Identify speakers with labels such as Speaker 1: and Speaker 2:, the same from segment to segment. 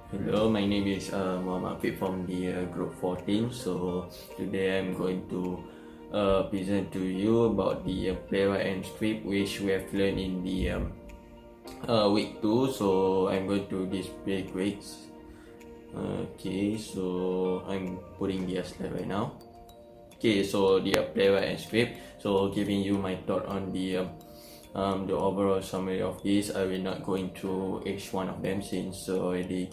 Speaker 1: Hello, my name is Muhammad from the group 14. So today I'm going to present to you about the playwright and script which we have learned in the week 2. So I'm going to display grades. Okay, so I'm putting the slide right now. Okay, so the playwright and script. So giving you my thought on the overall summary of this. I will not go into each one of them since already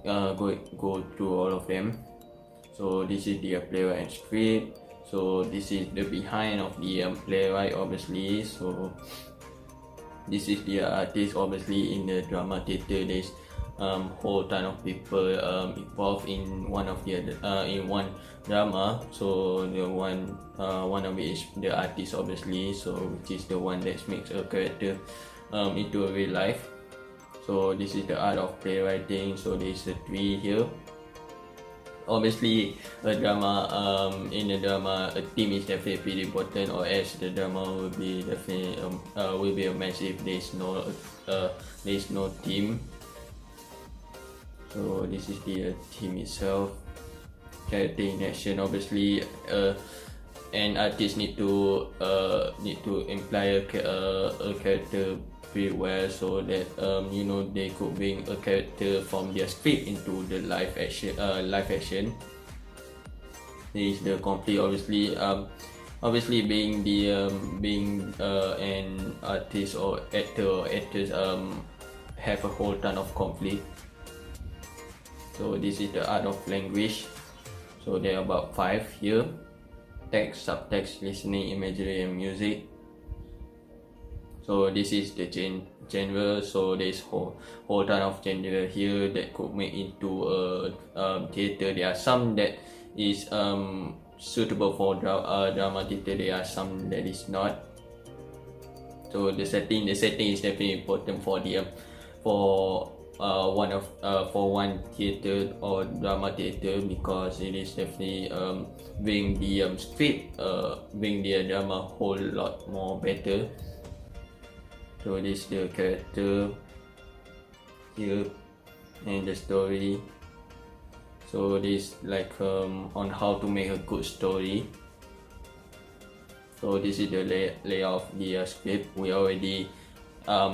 Speaker 1: go through all of them. So this is the playwright and script. So this is the behind of the playwright, obviously. So this is the artist. Obviously in the drama theater there's whole ton of people involved in one of the in one drama. So the one of it is the artist, obviously, so which is the one that makes a character into a real life. So this is the art of playwriting. So there is a tree here. Obviously a drama, in a drama a team is definitely pretty important, or else the drama will be definitely will be a mess if there is no team. So this is the team itself. Character in action. Obviously, an artist need to imply a character pretty well, so that they could bring a character from their script into the live action. This is the complete. Obviously, being an artist or actor or actress have a whole ton of conflict. So this is the art of language. So there are about 5 here: text, subtext, listening, imagery, and music. So this is the genre. So there's whole ton of genre here that could make into a theater. There are some that is suitable for drama theater. There are some that is not. So the setting is definitely important for the for one theater or drama theater, because it is definitely bring the script, bring the drama whole lot more better. So this is the character here and the story. So this like on how to make a good story. So this is the layout of the script. We already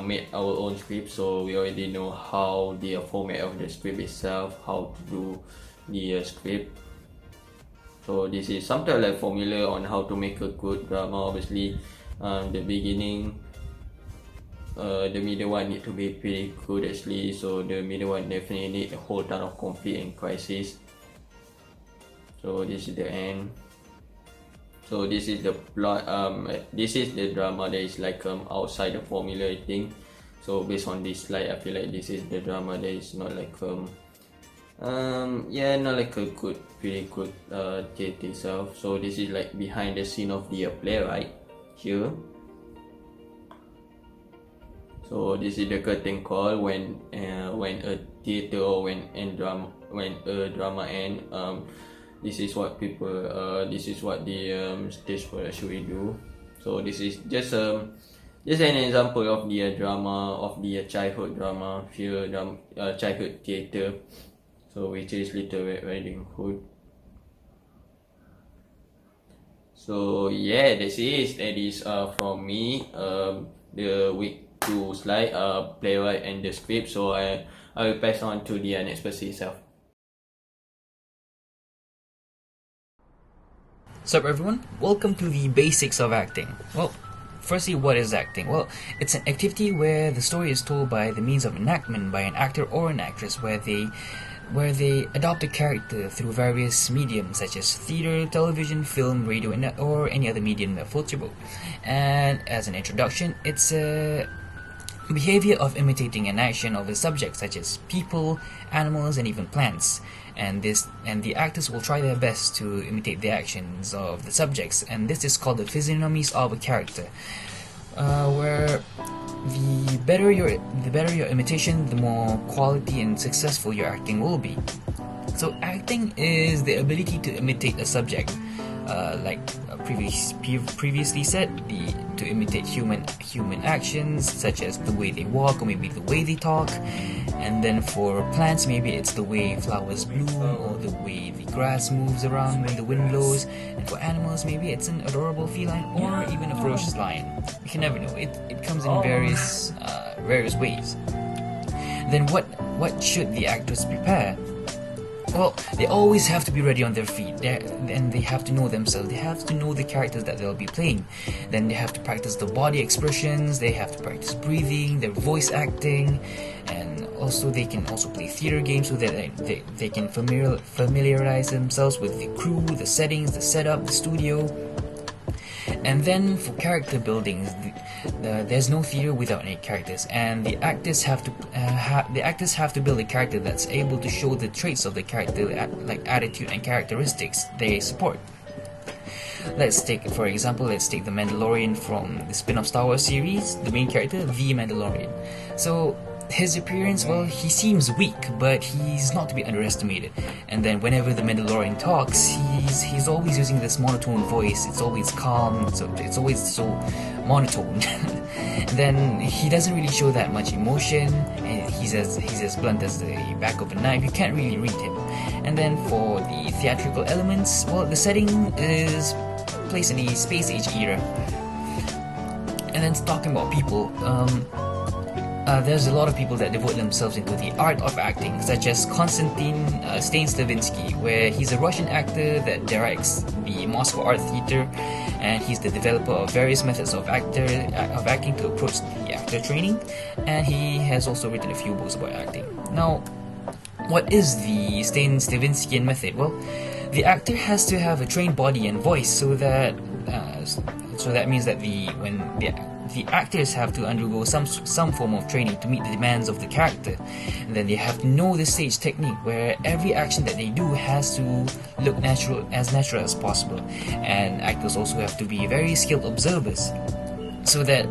Speaker 1: made our own script, so we already know how the format of the script itself, how to do the script. So this is something like formula on how to make a good drama. Obviously, the beginning, the middle one need to be pretty good actually. So the middle one definitely need a whole ton of conflict and crisis. So this is the end. So this is the plot. This is the drama that is like outside the formula, I think. So based on this slide, I feel like this is the drama that is not like not like a pretty good theater itself. So this is like behind the scene of the playwright here. So this is the curtain call when a theater or when a drama end. This is what this is what the stage production will do. So this is just an example of the drama, of the childhood drama here, childhood theater. So which is Little Red Riding Hood. So yeah, that is from me. The week 2 slide, playwright and the script. So I will pass on to the next person itself.
Speaker 2: What's up, everyone? Welcome to the basics of acting. Well, firstly, what is acting? Well, it's an activity where the story is told by the means of enactment by an actor or an actress, where they adopt a character through various mediums such as theater, television, film, radio, or any other medium that floats your boat. And as an introduction, it's a behavior of imitating an action of a subject such as people, animals, and even plants. And the actors will try their best to imitate the actions of the subjects, and this is called the physiognomies of a character, where the better your imitation, the more quality and successful your acting will be. So acting is the ability to imitate a subject, previously said, to imitate human actions, such as the way they walk or maybe the way they talk. And then for plants, maybe it's the way flowers bloom or the way the grass moves around when the wind blows. And for animals, maybe it's an adorable feline or even a ferocious lion. You can never know. It comes in various ways. Then what should the actors prepare? Well, they always have to be ready on their feet, and they have to know themselves. They have to know the characters that they'll be playing. Then they have to practice the body expressions, they have to practice breathing, their voice acting, and also they can also play theater games so that they can familiarize themselves with the crew, the settings, the setup, the studio. And then for character building, there's no theater without any characters, and the actors have to build a character that's able to show the traits of the character, like attitude and characteristics they support. Let's take the Mandalorian from the spin-off Star Wars series, the main character, the Mandalorian. So his appearance, well, he seems weak, but he's not to be underestimated. And then whenever the Mandalorian talks, he's always using this monotone voice. It's always calm, so it's always so monotone. And then he doesn't really show that much emotion, and he's as blunt as the back of a knife. You can't really read him. And then for the theatrical elements, well, the setting is placed in a space age era. And then talking about people, there's a lot of people that devote themselves into the art of acting, such as Konstantin Stanislavski, where he's a Russian actor that directs the Moscow Art Theater, and he's the developer of various methods of acting to approach the actor training, and he has also written a few books about acting. Now, what is the Stanislavskian method? Well, the actor has to have a trained body and voice, so that means that the actors have to undergo some form of training to meet the demands of the character, and then they have to know the stage technique, where every action that they do has to look natural as possible. And actors also have to be very skilled observers, so that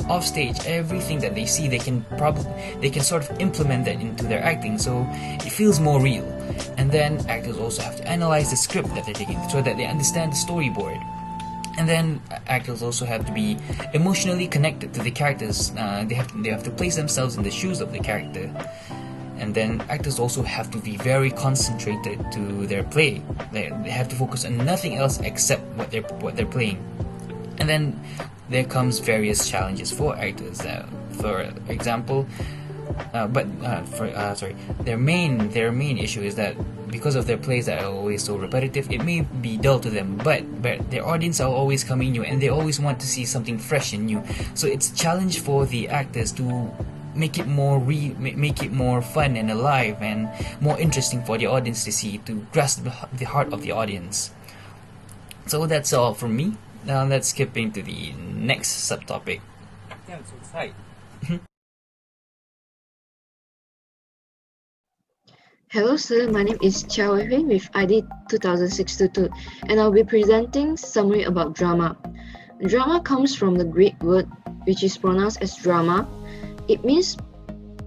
Speaker 2: off stage, everything that they see, they can sort of implement that into their acting, so it feels more real. And then actors also have to analyze the script that they're taking, so that they understand the storyboard. And then actors also have to be emotionally connected to the characters. They have to place themselves in the shoes of the character. And then actors also have to be very concentrated to their play. They have to focus on nothing else except what they're playing. And then there comes various challenges for actors. For example, their main issue is that because of their plays that are always so repetitive, it may be dull to them, but their audience are always coming new, and they always want to see something fresh and new. So it's a challenge for the actors to make it more fun and alive and more interesting for the audience to see, to grasp the heart of the audience. So that's all from me. Now let's skip into the next subtopic. Yeah, I'm so excited.
Speaker 3: Hello sir, my name is Chao Hui with ID 200622, and I'll be presenting summary about drama. Drama comes from the Greek word which is pronounced as drama. It means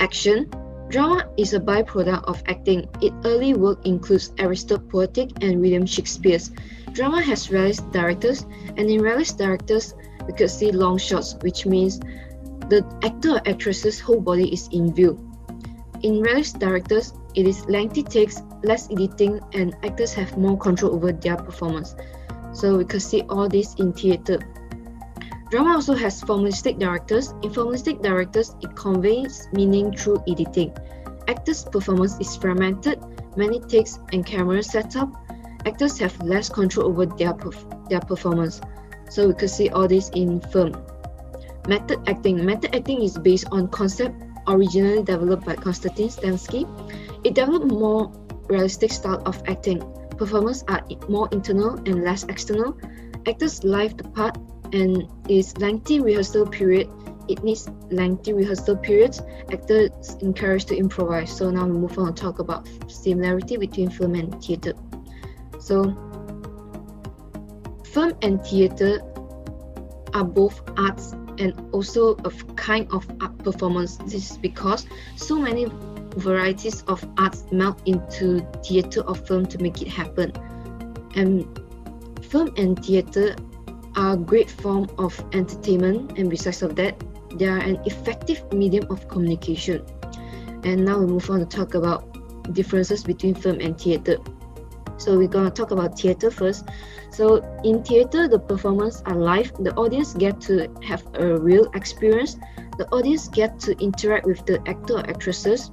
Speaker 3: action. Drama is a byproduct of acting. Its early work includes Aristotle's Poetic and William Shakespeare's. Drama has realist directors, and in realist directors we could see long shots, which means the actor or actress's whole body is in view. In realist directors, it is lengthy takes, less editing, and actors have more control over their performance. So we could see all this in theatre. Drama also has formalistic directors. In formalistic directors, it conveys meaning through editing. Actors' performance is fragmented, many takes and camera setup. Actors have less control over their performance. So we could see all this in film. Method acting. Method acting is based on concept originally developed by Konstantin Stanislavski. It developed more realistic style of acting. Performances are more internal and less external. Actors live the part, and its lengthy rehearsal period. It needs lengthy rehearsal periods. Actors encouraged to improvise. So now we move on to talk about similarity between film and theatre. So film and theatre are both arts and also a kind of art performance. This is because so many varieties of arts melt into theatre or film to make it happen. And film and theatre are a great form of entertainment, and besides of that, they are an effective medium of communication. And now we move on to talk about differences between film and theatre. So we're gonna talk about theatre first. So in theatre, the performances are live. The audience get to have a real experience. The audience get to interact with the actor or actresses,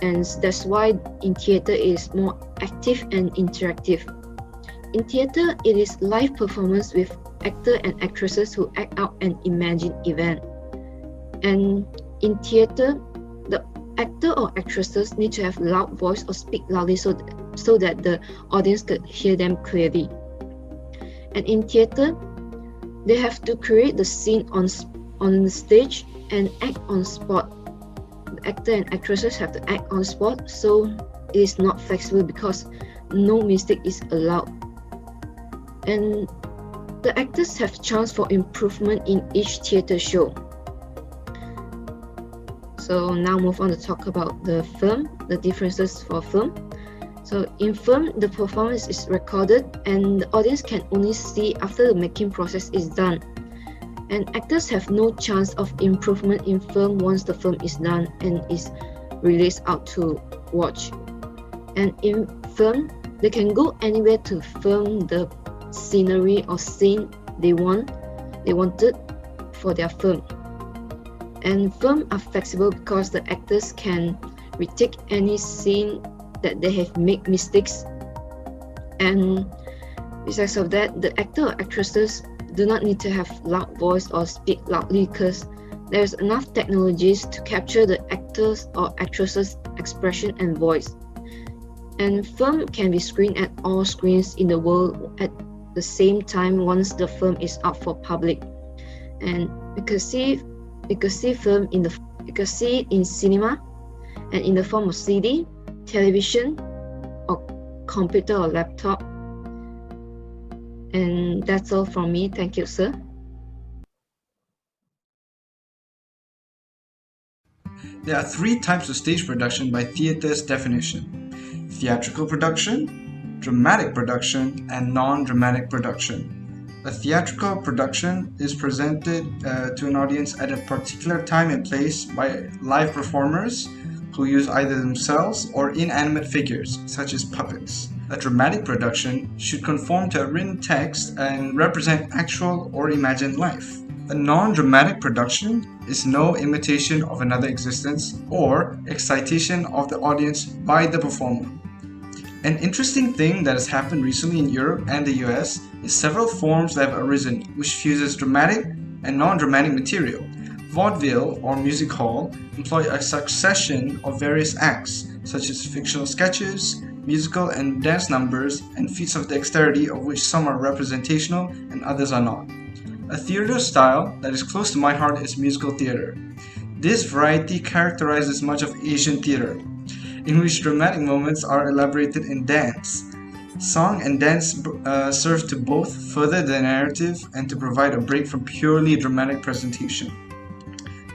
Speaker 3: and that's why in theatre it is more active and interactive. In theatre, it is live performance with actor and actresses who act out an imagined event. And in theatre, the actor or actresses need to have loud voice or speak loudly so that the audience could hear them clearly. And in theatre, they have to create the scene on the stage and act on spot. The actor and actresses have to act on spot, so it is not flexible because no mistake is allowed. And the actors have chance for improvement in each theatre show. So now move on to talk about the film, the differences for film. So in film, the performance is recorded and the audience can only see after the making process is done. And actors have no chance of improvement in film once the film is done and is released out to watch. And in film, they can go anywhere to film the scenery or scene they wanted for their film. And film are flexible because the actors can retake any scene that they have made mistakes. And besides of that, the actor or actresses do not need to have loud voice or speak loudly because there's enough technologies to capture the actors or actresses' expression and voice. And film can be screened at all screens in the world at the same time once the film is out for public. And you can see film in cinema and in the form of CD, television, or computer or laptop. And that's all from me. Thank you, sir.
Speaker 4: There are three types of stage production by theatre's definition: theatrical production, dramatic production, and non-dramatic production. A theatrical production is presented to an audience at a particular time and place by live performers who use either themselves or inanimate figures, such as puppets. A dramatic production should conform to a written text and represent actual or imagined life. A non-dramatic production is no imitation of another existence or excitation of the audience by the performer. An interesting thing that has happened recently in Europe and the US is several forms that have arisen which fuses dramatic and non-dramatic material. Vaudeville or music hall employ a succession of various acts, such as fictional sketches, musical and dance numbers, and feats of dexterity, of which some are representational and others are not. A theater style that is close to my heart is musical theater. This variety characterizes much of Asian theater, in which dramatic moments are elaborated in dance. Song and dance serve to both further the narrative and to provide a break from purely dramatic presentation.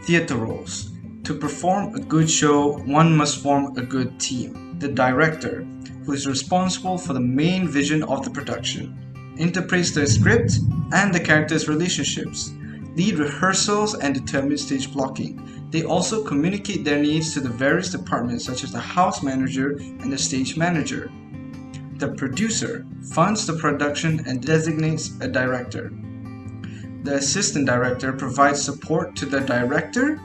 Speaker 4: Theater roles. To perform a good show, one must form a good team. The director, who is responsible for the main vision of the production, interprets the script and the characters' relationships, lead rehearsals and determine stage blocking. They also communicate their needs to the various departments such as the house manager and the stage manager. The producer funds the production and designates a director. The assistant director provides support to the director,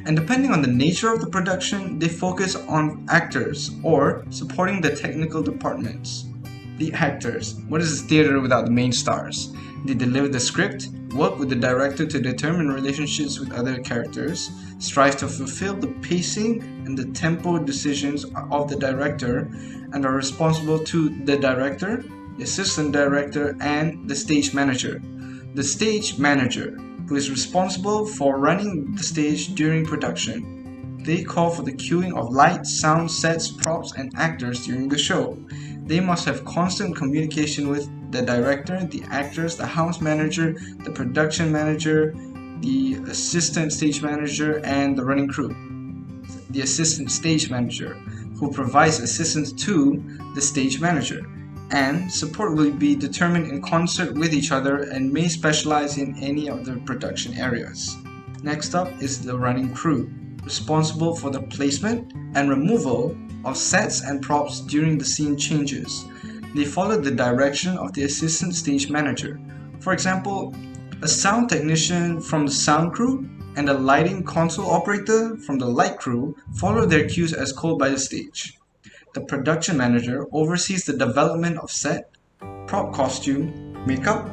Speaker 4: and depending on the nature of the production, they focus on actors or supporting the technical departments. The actors. What is a theater without the main stars? They deliver the script, work with the director to determine relationships with other characters, strive to fulfill the pacing and the tempo decisions of the director, and are responsible to the director, the assistant director, and the stage manager. The stage manager, who is responsible for running the stage during production. They call for the cueing of lights, sound, sets, props, and actors during the show. They must have constant communication with the director, the actors, the house manager, the production manager, the assistant stage manager, and the running crew. The assistant stage manager, who provides assistance to the stage manager. and support will be determined in concert with each other and may specialize in any of the production areas. Next up is the running crew, responsible for the placement and removal of sets and props during the scene changes. They follow the direction of the assistant stage manager. For example, a sound technician from the sound crew and a lighting console operator from the light crew follow their cues as called by the stage. The production manager oversees the development of set, prop costume, makeup,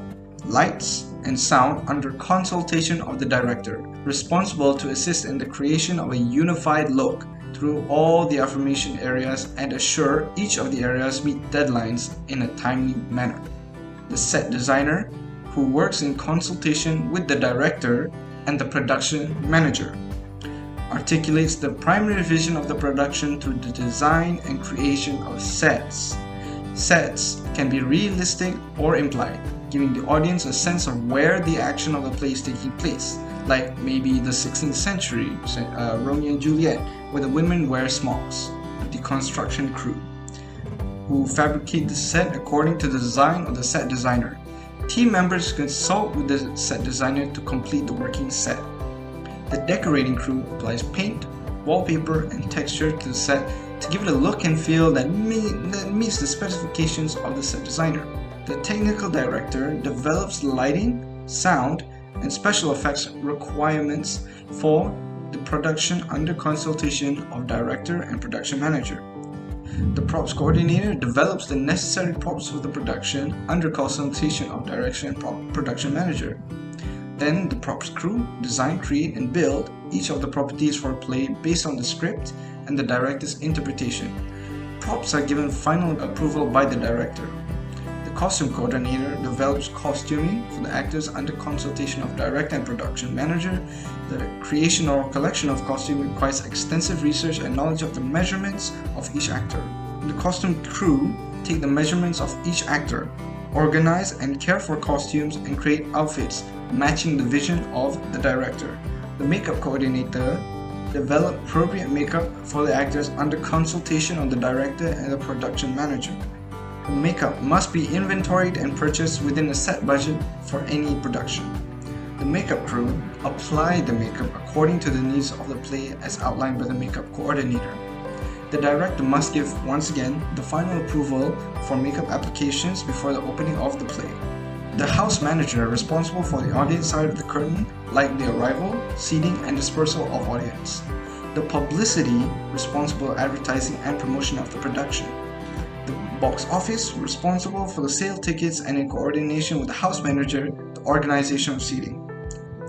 Speaker 4: lights, and sound under consultation of the director, responsible to assist in the creation of a unified look through all the affirmation areas and assure each of the areas meet deadlines in a timely manner. The set designer, who works in consultation with the director and the production manager, articulates the primary vision of the production through the design and creation of sets. Sets can be realistic or implied, giving the audience a sense of where the action of the play is taking place, like maybe the 16th century Romeo and Juliet, where the women wear smocks. The construction crew, who fabricate the set according to the design of the set designer. Team members consult with the set designer to complete the working set. The decorating crew applies paint, wallpaper, and texture to the set to give it a look and feel that meets the specifications of the set designer. The technical director develops lighting, sound, and special effects requirements for the production under consultation of director and production manager. The props coordinator develops the necessary props for the production under consultation of director and production manager. Then the props crew design, create, and build each of the properties for a play based on the script and the director's interpretation. Props are given final approval by the director. The costume coordinator develops costuming for the actors under consultation of director and production manager. The creation or collection of costume requires extensive research and knowledge of the measurements of each actor. The costume crew take the measurements of each actor, organize and care for costumes, and create outfits matching the vision of the director. The makeup coordinator develops appropriate makeup for the actors under consultation of the director and the production manager. The makeup must be inventoried and purchased within a set budget for any production. The makeup crew apply the makeup according to the needs of the play as outlined by the makeup coordinator. The director must give, once again, the final approval for makeup applications before the opening of the play. The house manager is responsible for the audience side of the curtain, like the arrival, seating, and dispersal of audience. The publicity responsible for advertising and promotion of the production. The box office responsible for the sale tickets and in coordination with the house manager, the organization of seating.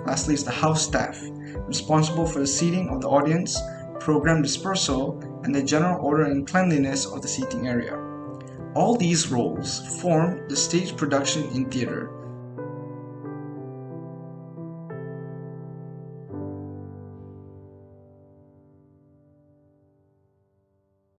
Speaker 4: Lastly is the house staff, responsible for the seating of the audience, program dispersal, and the general order and cleanliness of the seating area. All these roles form the stage production in theater,